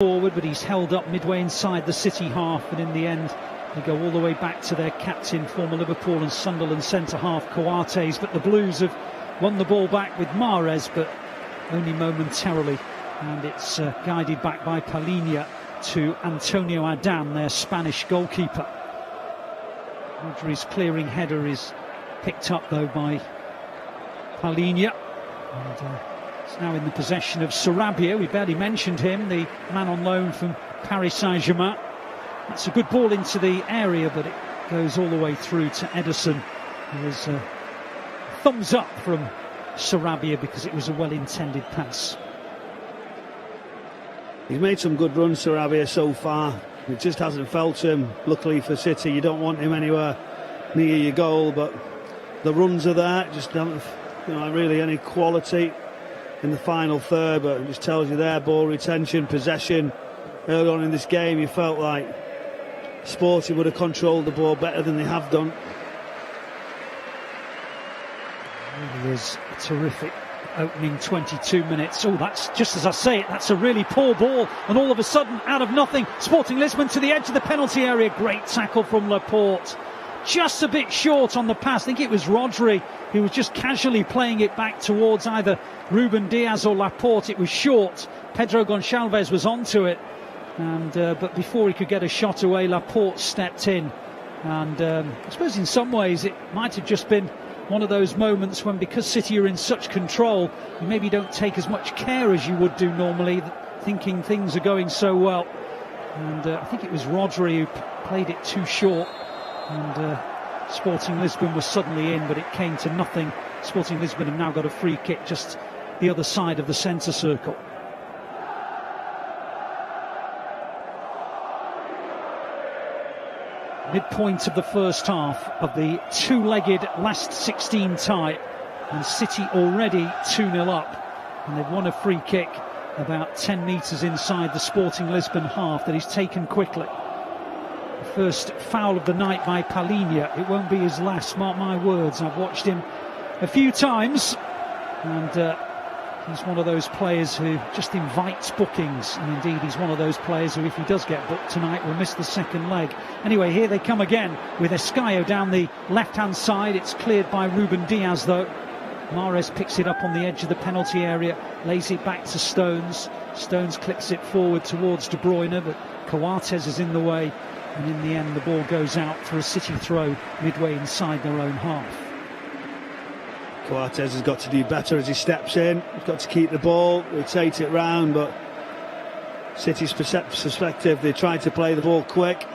forward, but he's held up midway inside the City half, and in the end they go all the way back to their captain, former Liverpool and Sunderland centre-half Coates. But the Blues have won the ball back with Mahrez, but only momentarily, and it's guided back by Palhinha to Antonio Adan, their Spanish goalkeeper. Rodri's clearing header is picked up though by Palhinha, and it's now in the possession of Sarabia. We barely mentioned him, the man on loan from Paris Saint-Germain. That's a good ball into the area, but it goes all the way through to Ederson. There was a thumbs up from Sarabia because it was a well-intended pass. He's made some good runs, Sarabia, so far. It just hasn't felt him. Luckily for City, you don't want him anywhere near your goal, but the runs are there. Just don't, really any quality in the final third, but it just tells you there, ball retention, possession. Early on in this game, you felt like Sporting would have controlled the ball better than they have done. It really is a terrific opening 22 minutes. Oh, that's just as I say it, that's a really poor ball, and all of a sudden, out of nothing, Sporting Lisbon to the edge of the penalty area. Great tackle from Laporte. Just a bit short on the pass. I think it was Rodri who was just casually playing it back towards either Ruben Diaz or Laporte. It was short. Pedro Gonçalves was onto it, and but before he could get a shot away, Laporte stepped in. And I suppose in some ways it might have just been one of those moments when, because City are in such control, you maybe don't take as much care as you would do normally, thinking things are going so well. And I think it was Rodri who played it too short, and Sporting Lisbon was suddenly in, but it came to nothing. Sporting Lisbon have now got a free kick just the other side of the centre circle. Midpoint of the first half of the two-legged last 16 tie, and City already 2-0 up, and they've won a free kick about 10 metres inside the Sporting Lisbon half that is taken quickly. The first foul of the night by Palhinha. It won't be his last, mark my words. I've watched him a few times, and he's one of those players who just invites bookings, and indeed he's one of those players who, if he does get booked tonight, will miss the second leg. Anyway, here they come again with Escaio down the left-hand side. It's cleared by Ruben Diaz though. Mahrez picks it up on the edge of the penalty area, lays it back to Stones. Stones clips it forward towards De Bruyne, but Coates is in the way, and in the end the ball goes out for a City throw midway inside their own half. Coates has got to do better as he steps in. He's got to keep the ball, rotate it round, but City's perspective, they tried to play the ball quick.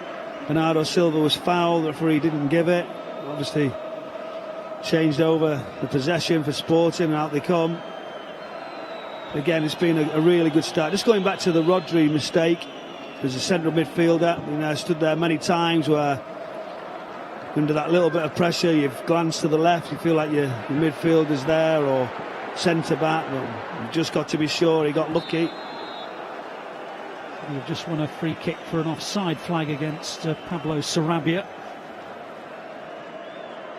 Bernardo Silva was fouled, the referee didn't give it. Obviously changed over the possession for Sporting, and out they come. Again, it's been a really good start. Just going back to the Rodri mistake, there's a central midfielder, stood there many times where under that little bit of pressure, you've glanced to the left, you feel like your midfielder's there, or centre back, but you've just got to be sure. He got lucky. We've just won a free kick for an offside flag against Pablo Sarabia.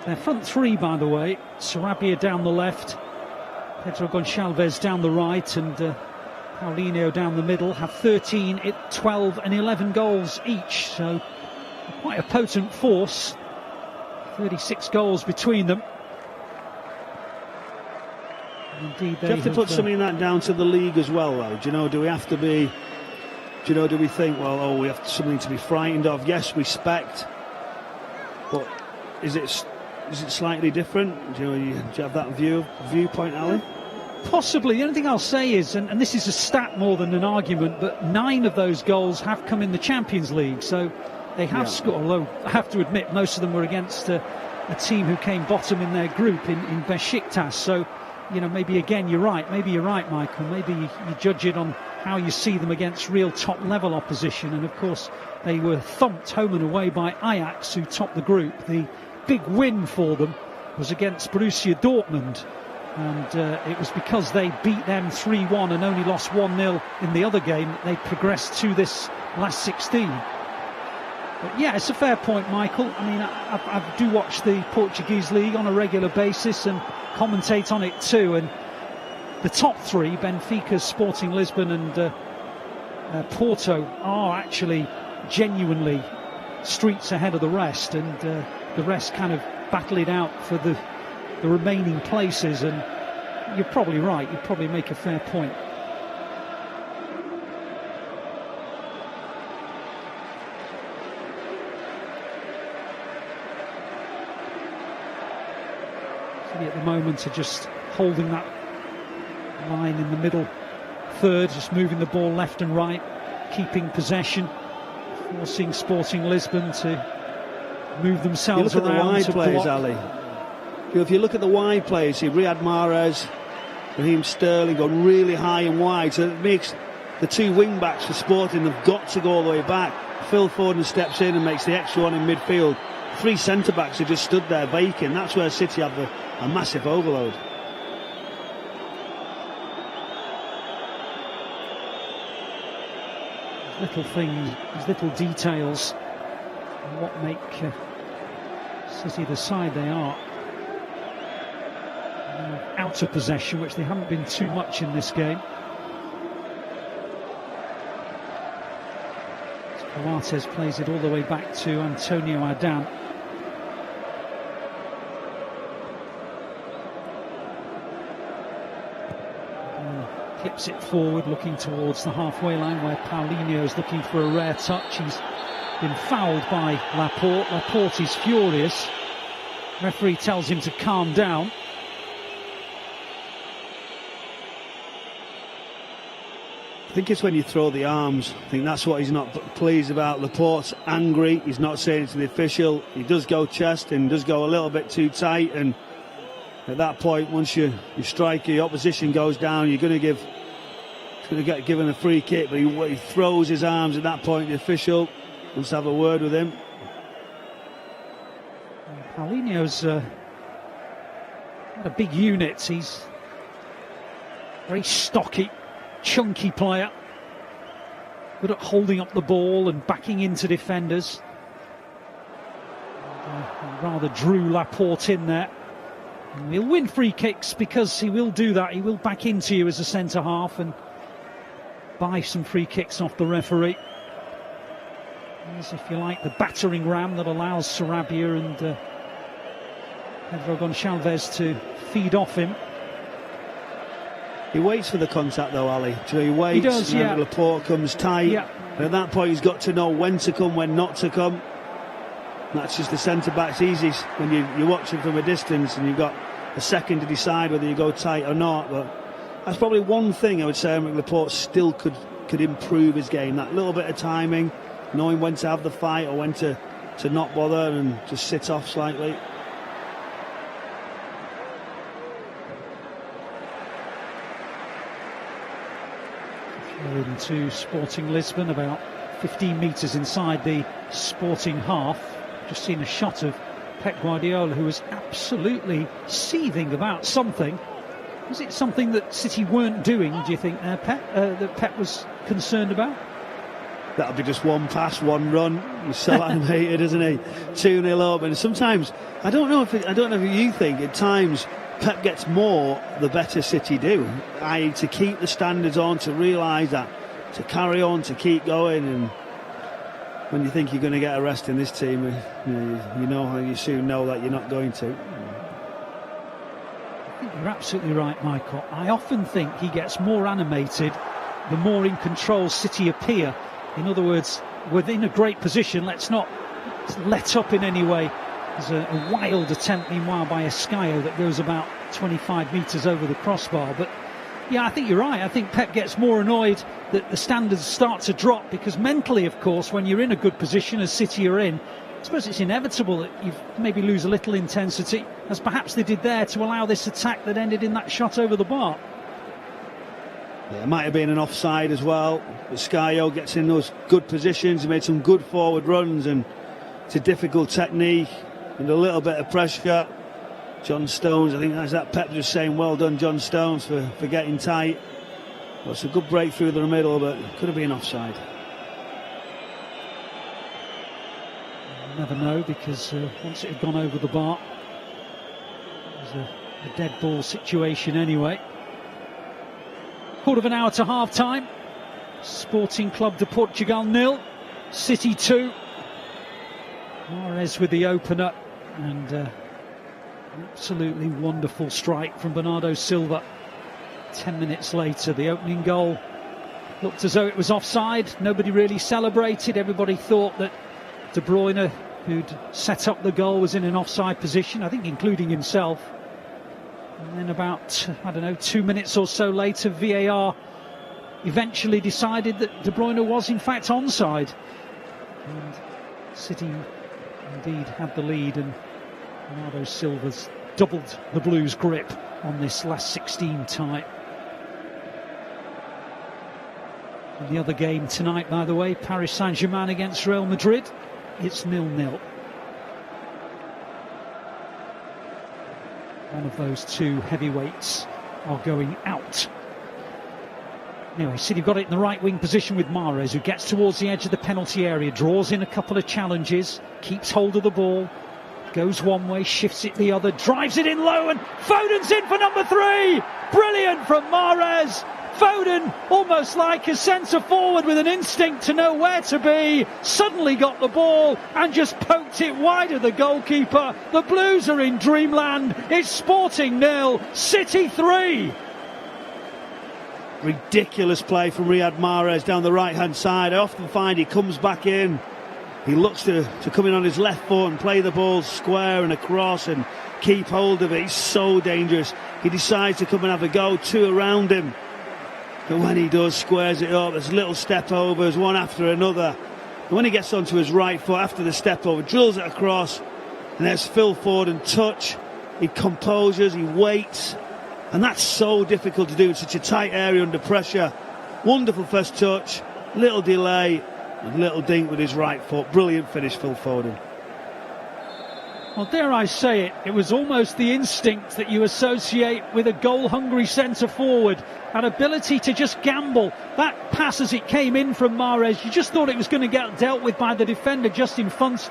Their front three, by the way, Sarabia down the left, Pedro Gonçalves down the right, and Paulinho down the middle, have 13, 12 and 11 goals each, so quite a potent force. 36 goals between them. Indeed, do you have to put something like that down to the league as well, though? Do we have to be? Do we think, well, we have something to be frightened of? Yes, respect, but is it slightly different? Do you have that viewpoint, Ali? Possibly. The only thing I'll say is, and this is a stat more than an argument, but 9 of those goals have come in the Champions League, so they have scored, although I have to admit most of them were against a team who came bottom in their group in Besiktas. So, maybe again you're right. Maybe you're right, Michael. Maybe you judge it on how you see them against real top-level opposition. And of course, they were thumped home and away by Ajax, who topped the group. The big win for them was against Borussia Dortmund, and it was because they beat them 3-1 and only lost 1-0 in the other game that they progressed to this last 16. But yeah, it's a fair point, Michael. I mean, I do watch the Portuguese league on a regular basis and commentate on it too. And the top three, Benfica, Sporting Lisbon and Porto are actually genuinely streets ahead of the rest, and the rest kind of battle it out for the remaining places. And you're probably right, you probably make a fair point. City at the moment are just holding that line in the middle third, just moving the ball left and right, keeping possession, forcing Sporting Lisbon to move themselves around. You look at the wide to players, block. Ali. If you look at the wide players, see Riyad Mahrez, Raheem Sterling go really high and wide, so it makes the two wing backs for Sporting have got to go all the way back. Phil Foden steps in and makes the extra one in midfield. Three centre backs have just stood there vacant. That's where City have a massive overload. Little things, these little details, what make City the side they are. Out of possession, which they haven't been too much in this game. Coates plays it all the way back to Antonio Adan. Clips it forward, looking towards the halfway line, where Paulinho is looking for a rare touch. He's been fouled by Laporte. Laporte is furious. Referee tells him to calm down. I think it's when you throw the arms. I think that's what he's not pleased about. Laporte's angry. He's not saying it to the official. He does go chest and does go a little bit too tight. And at that point, once your striker, your opposition goes down, you're going to get given a free kick. But he throws his arms at that point. The official wants to have a word with him. Paulinho's not a big unit. He's very stocky, chunky player, good at holding up the ball and backing into defenders. And, rather drew Laporte in there. And he'll win free kicks because he will do that. He will back into you as a centre half and buy some free kicks off the referee. He's, if you like, the battering ram that allows Sarabia and Pedro Gonçalves to feed off him. He waits for the contact though, Ali. So he waits. He does, and yeah. Laporte comes tight. Yeah. And at that point, he's got to know when to come, when not to come. That's just the centre back's easy when you're watching from a distance and you've got a second to decide whether you go tight or not. But that's probably one thing I would say Laporte still could improve his game. That little bit of timing, knowing when to have the fight or when to not bother and just sit off slightly. Into Sporting Lisbon, about 15 metres inside the Sporting half. Just seen a shot of Pep Guardiola, who was absolutely seething about something. Was it something that City weren't doing, do you think, Pep, that Pep was concerned about? That'll be just one pass, one run. He's so animated, isn't he? 2-0 up. And sometimes, I don't know if you think, at times Pep gets more the better City do. I.e. to keep the standards on, to realise that, to carry on, to keep going. And when you think you're going to get a rest in this team, you soon know that you're not going to. I think you're absolutely right, Michael. I often think he gets more animated the more in control City appear. In other words, within a great position, let's not let up in any way. There's a wild attempt, meanwhile, by Escaio that goes about 25 metres over the crossbar. But yeah, I think you're right. I think Pep gets more annoyed that the standards start to drop, because mentally, of course, when you're in a good position, as City are in, I suppose it's inevitable that you maybe lose a little intensity, as perhaps they did there, to allow this attack that ended in that shot over the bar. Yeah, it might have been an offside as well. But Escaio gets in those good positions. He made some good forward runs, and it's a difficult technique and a little bit of pressure. John Stones, I think that's that Pep just saying, well done, John Stones, for getting tight. Well, it's a good breakthrough in the middle, but it could have been offside. You never know, because once it had gone over the bar, it was a dead ball situation anyway. Quarter of an hour to half time. Sporting Club de Portugal 0, City 2. Mahrez with the opener, and an absolutely wonderful strike from Bernardo Silva. 10 minutes later, the opening goal looked as though it was offside. Nobody really celebrated. Everybody thought that De Bruyne, who'd set up the goal, was in an offside position, I think including himself. And then about, 2 minutes or so later, VAR eventually decided that De Bruyne was in fact onside. And City indeed had the lead, and Bernardo Silva's doubled the Blues' grip on this last 16 tie. And the other game tonight, by the way, Paris Saint-Germain against Real Madrid, it's 0-0. One of those two heavyweights are going out. Anyway, City got it in the right wing position with Mahrez, who gets towards the edge of the penalty area, draws in a couple of challenges, keeps hold of the ball, goes one way, shifts it the other, drives it in low, and Foden's in for number 3! Brilliant from Mahrez! Foden, almost like a centre forward with an instinct to know where to be, suddenly got the ball and just poked it wide of the goalkeeper. The Blues are in dreamland. It's Sporting 0, City 3. Ridiculous play from Riyad Mahrez down the right hand side. I often find he comes back in, he looks to come in on his left foot and play the ball square and across and keep hold of it. He's so dangerous. He decides to come and have a go, 2 around him, but when he does, squares it up. There's little step overs, one after another, and when he gets onto his right foot after the step over, drills it across, and there's Phil Foden touch. He composes, he waits, and that's so difficult to do in such a tight area under pressure. Wonderful first touch, little delay, and little dink with his right foot. Brilliant finish, Phil Foden. Well, dare I say it, it was almost the instinct that you associate with a goal-hungry centre-forward, an ability to just gamble. That pass as it came in from Mahrez, you just thought it was going to get dealt with by the defender just in front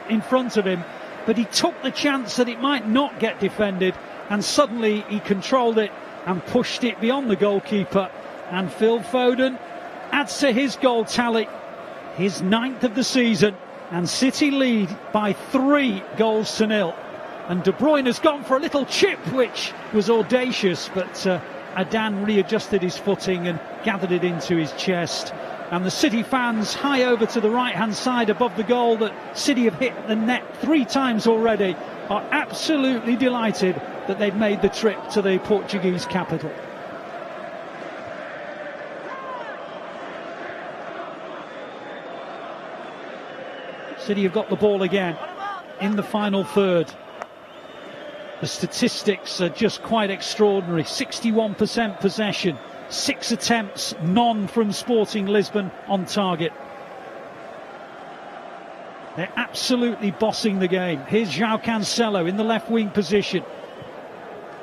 of him, but he took the chance that it might not get defended, and suddenly he controlled it and pushed it beyond the goalkeeper, and Phil Foden adds to his goal tally, his 9th of the season, and City lead by 3-0. And De Bruyne has gone for a little chip, which was audacious, but Adan readjusted his footing and gathered it into his chest. And the City fans, high over to the right-hand side above the goal that City have hit the net 3 times already, are absolutely delighted that they've made the trip to the Portuguese capital. City have got the ball again in the final third. The statistics are just quite extraordinary. 61% possession, 6 attempts, none from Sporting Lisbon on target. They're absolutely bossing the game. Here's João Cancelo in the left wing position.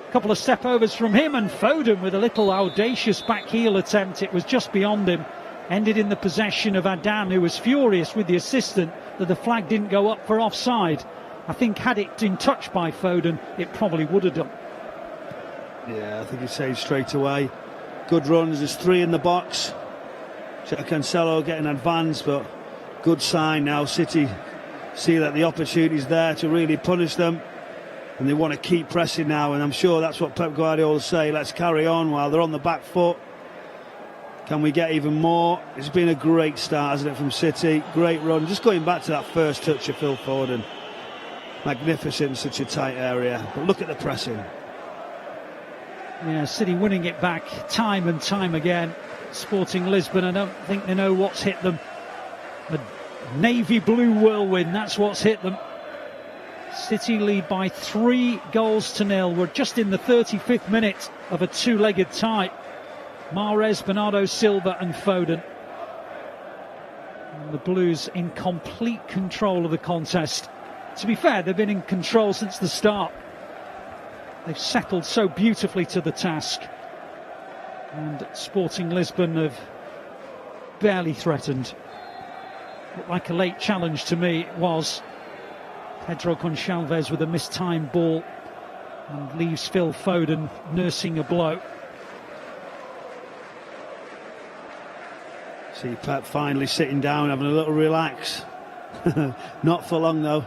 A couple of step overs from him, and Foden with a little audacious back heel attempt. It was just beyond him. Ended in the possession of Adan, who was furious with the assistant that the flag didn't go up for offside. I think had it been touched by Foden, it probably would have done. Yeah, I think he saved straight away. Good runs, there's 3 in the box. Cancelo getting advanced, but good sign now. City see that the opportunity's there to really punish them, and they want to keep pressing now, and I'm sure that's what Pep Guardiola say. Let's carry on while they're on the back foot. Can we get even more? It's been a great start, hasn't it, from City? Great run. Just going back to that first touch of Phil Foden. Magnificent in such a tight area. But look at the pressing. Yeah, City winning it back time and time again. Sporting Lisbon, I don't think they know what's hit them. A navy blue whirlwind, that's what's hit them. City lead by 3-0. We're just in the 35th minute of a 2-legged tie. Mahrez, Bernardo Silva and Foden. And the Blues in complete control of the contest. To be fair, they've been in control since the start. They've settled so beautifully to the task. And Sporting Lisbon have barely threatened. Looked like a late challenge to me. It was. Pedro Gonçalves with a mistimed ball and leaves Phil Foden nursing a blow. See Pep finally sitting down, having a little relax. Not for long though.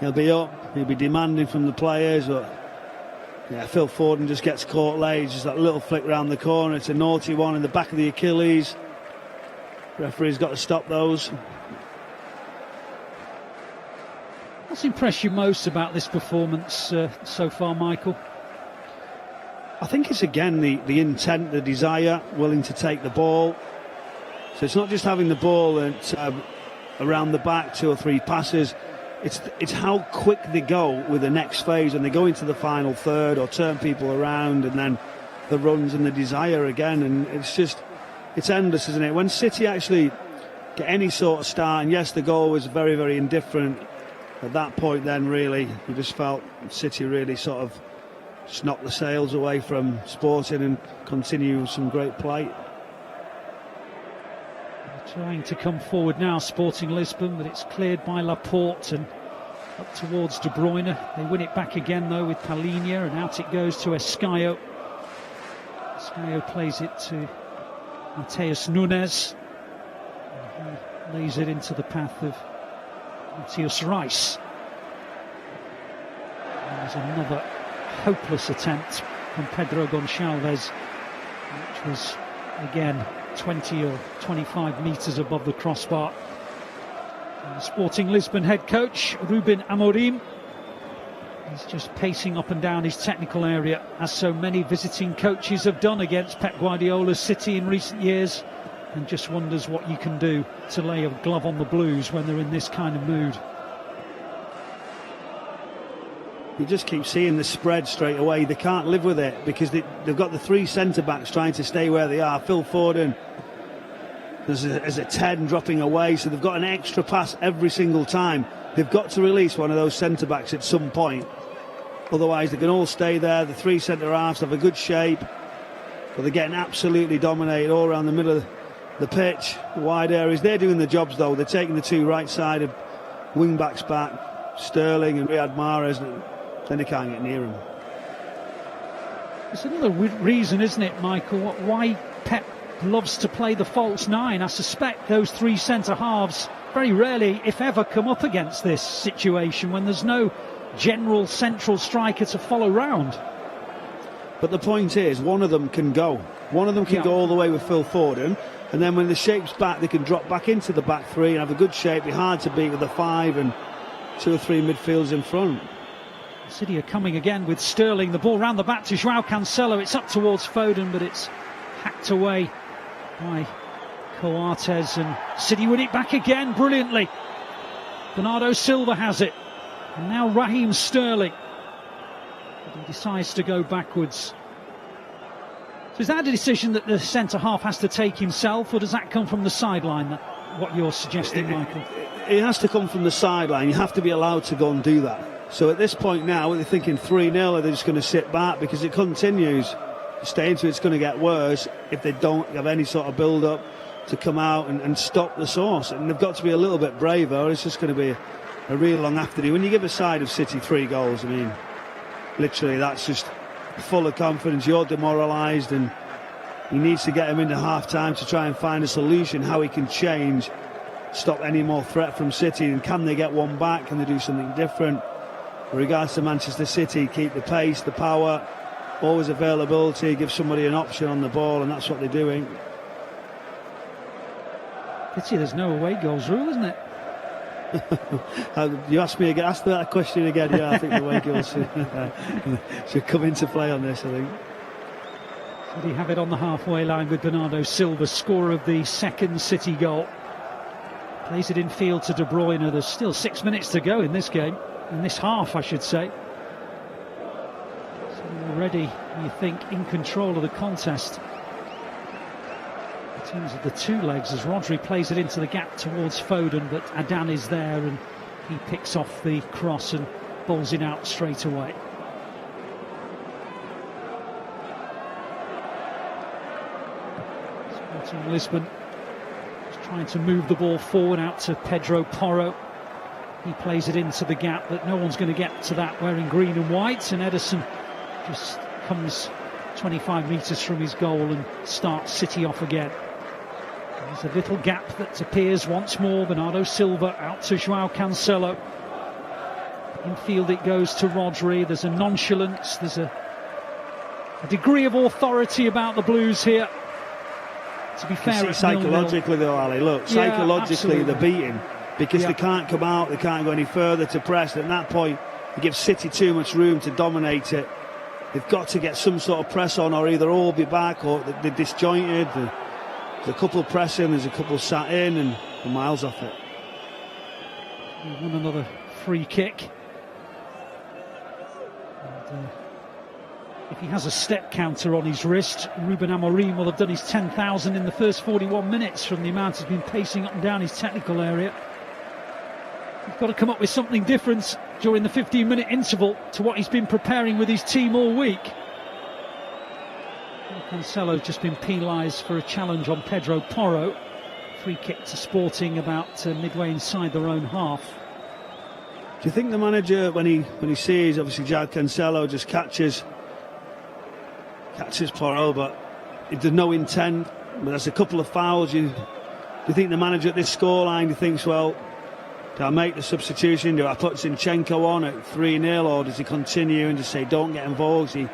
He'll be up, he'll be demanding from the players, but yeah, Phil Foden just gets caught late. Just that little flick round the corner. It's a naughty one in the back of the Achilles. Referee's got to stop those. What's impressed you most about this performance so far, Michael? I think it's again the intent, the desire, willing to take the ball. So it's not just having the ball at, around the back, 2 or 3 passes. It's how quick they go with the next phase, and they go into the final third or turn people around, and then the runs and the desire again. And it's endless, isn't it? When City actually get any sort of start, and yes, the goal was very, very indifferent at that point, then really you just felt City really sort of just knock the sails away from Sporting and continue some great play. Trying to come forward now, Sporting Lisbon, but it's cleared by Laporte and up towards De Bruyne. They win it back again though with Palhinha, and out it goes to Escaio. Escaio plays it to Mateus Nunes. And he lays it into the path of Matthias Reis. There's another hopeless attempt from Pedro Gonçalves, which was again 20 or 25 metres above the crossbar. And the Sporting Lisbon head coach Ruben Amorim is just pacing up and down his technical area, as so many visiting coaches have done against Pep Guardiola's City in recent years, and just wonders what you can do to lay a glove on the Blues when they're in this kind of mood. You just keep seeing the spread straight away. They can't live with it because they've got the 3 centre-backs trying to stay where they are. Phil Foden, there's a 10 dropping away, so they've got an extra pass every single time. They've got to release one of those centre-backs at some point. Otherwise, they can all stay there. The 3 centre-halves have a good shape, but they're getting absolutely dominated all around the middle of the pitch, the wide areas. They're doing the jobs, though. They're taking the 2 right-sided wing-backs back, Sterling and Riyad Mahrez, and then they can't get near him. It's another reason, isn't it, Michael, why Pep loves to play the false 9. I suspect those 3 centre-halves very rarely, if ever, come up against this situation when there's no general central striker to follow round. But the point is, one of them can go. One of them can go all the way with Phil Foden, and then when the shape's back, they can drop back into the back 3 and have a good shape. Be hard to beat with the 5 and 2 or 3 midfields in front. City are coming again with Sterling. The ball round the back to João Cancelo. It's up towards Foden, but it's hacked away by Coates, and City win it back again brilliantly. Bernardo Silva has it, and now Raheem Sterling. But he decides to go backwards. So is that a decision that the centre-half has to take himself, or does that come from the sideline, what you're suggesting, Michael? It has to come from the sideline. You have to be allowed to go and do that. So at this point now, they're thinking 3-0, are they just going to sit back? Because it continues. Stay into it's going to get worse if they don't have any sort of build-up to come out and stop the source. And they've got to be a little bit braver, or it's just going to be a real long afternoon. When you give a side of City 3 goals, I mean, literally that's just full of confidence. You're demoralised, and he needs to get him into half-time to try and find a solution, how he can change, stop any more threat from City, and can they get one back? Can they do something different? With regards to Manchester City, keep the pace, the power, always availability, give somebody an option on the ball, and that's what they're doing. Pity there's no away goals rule, isn't it? You asked me again, ask that question again. Yeah, I think the away goals should come into play on this, I think. Did he have it on the halfway line with Bernardo Silva, scorer of the second City goal? Plays it in field to De Bruyne. There's still 6 minutes to go in this game, in this half, I should say. So already, you think, in control of the contest in terms of the 2 legs, as Rodri plays it into the gap towards Foden, but Adan is there and he picks off the cross and bowls it out straight away. Sporting Lisbon is trying to move the ball forward out to Pedro Porro. He plays it into the gap, but no one's going to get to that wearing green and white, and Ederson just comes 25 metres from his goal and starts City off again. There's a little gap that appears once more. Bernardo Silva out to Joao Cancelo. Infield it goes to Rodri. There's a nonchalance. There's a degree of authority about the Blues here. To be fair, it's psychologically though, Ali, look, psychologically they're beating because they can't come out, they can't go any further to press. At that point, they give City too much room to dominate it. They've got to get some sort of press on, or either all be back or they're disjointed. There's a couple pressing, there's a couple sat in, and they're miles off it. He won another free kick. And, if he has a step counter on his wrist, Ruben Amorim will have done his 10,000 in the first 41 minutes from the amount he's been pacing up and down his technical area. He's got to come up with something different during the 15-minute interval to what he's been preparing with his team all week. Cancelo's just been penalised for a challenge on Pedro Porro. Free kick to Sporting about midway inside their own half. Do you think the manager, when he sees obviously Joao Cancelo just catches Porro, but there's no intent, but there's a couple of fouls, do you think the manager at this scoreline, he thinks, well, do I make the substitution? Do I put Zinchenko on at 3-0, or does he continue and just say don't get involved? He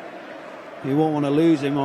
won't want to lose him, or